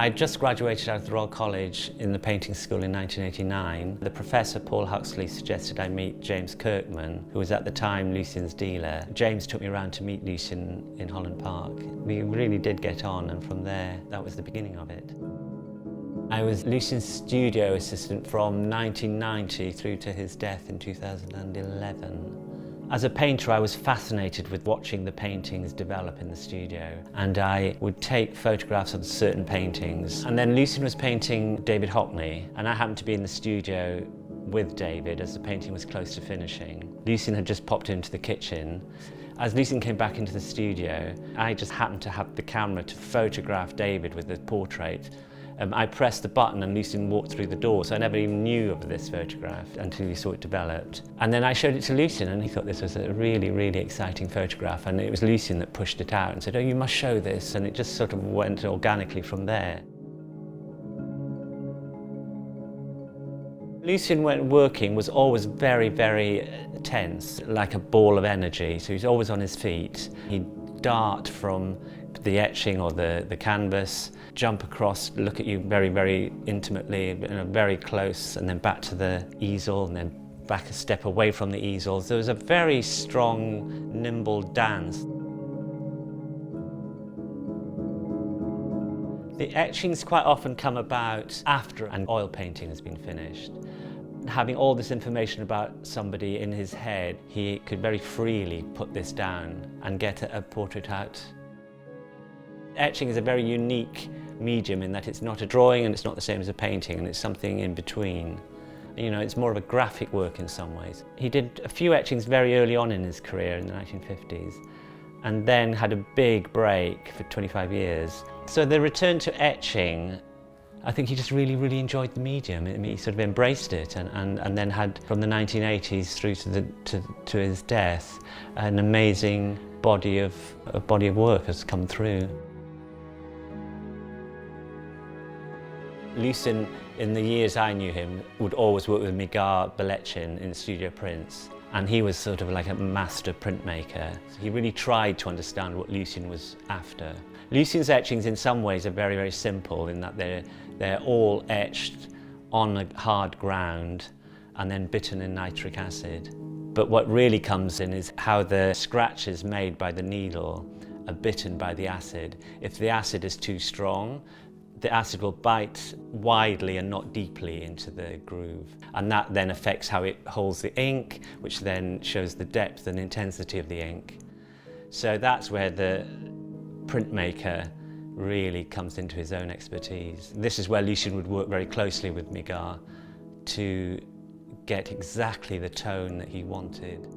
I just graduated out of the Royal College in the painting school in 1989. The professor, Paul Huxley, suggested I meet James Kirkman, who was at the time Lucian's dealer. James took me around to meet Lucian in Holland Park. We really did get on, and from there, that was the beginning of it. I was Lucian's studio assistant from 1990 through to his death in 2011. As a painter, I was fascinated with watching the paintings develop in the studio, and I would take photographs of certain paintings. And then Lucian was painting David Hockney, and I happened to be in the studio with David as the painting was close to finishing. Lucian had just popped into the kitchen. As Lucian came back into the studio, I just happened to have the camera to photograph David with the portrait. I pressed the button and Lucian walked through the door, so I never even knew of this photograph until he saw it developed. And then I showed it to Lucian, and he thought this was a really, really exciting photograph, and it was Lucian that pushed it out and said, "Oh, you must show this," and it just sort of went organically from there. Lucian, when working, was always very, very tense, like a ball of energy, so he was always on his feet. He'd dart from the etching or the canvas, jump across, look at you very, very intimately, very close, and then back to the easel, and then back a step away from the easel. There was a very strong, nimble dance. The etchings quite often come about after an oil painting has been finished. Having all this information about somebody in his head, he could very freely put this down and get a portrait out. Etching is a very unique medium in that it's not a drawing and it's not the same as a painting, and it's something in between. You know, it's more of a graphic work in some ways. He did a few etchings very early on in his career in the 1950s, and then had a big break for 25 years. So the return to etching, I think he just really, really enjoyed the medium. I mean, he sort of embraced it, and then had, from the 1980s through to his death, an amazing body of work has come through. Lucian, in the years I knew him, would always work with Miguel Belechin in Studio Prints, and he was sort of like a master printmaker. He really tried to understand what Lucian was after. Lucian's etchings in some ways are very, very simple in that they're all etched on a hard ground and then bitten in nitric acid. But what really comes in is how the scratches made by the needle are bitten by the acid. If the acid is too strong, the acid will bite widely and not deeply into the groove. And that then affects how it holds the ink, which then shows the depth and intensity of the ink. So that's where the printmaker really comes into his own expertise. This is where Lucian would work very closely with Miguel to get exactly the tone that he wanted.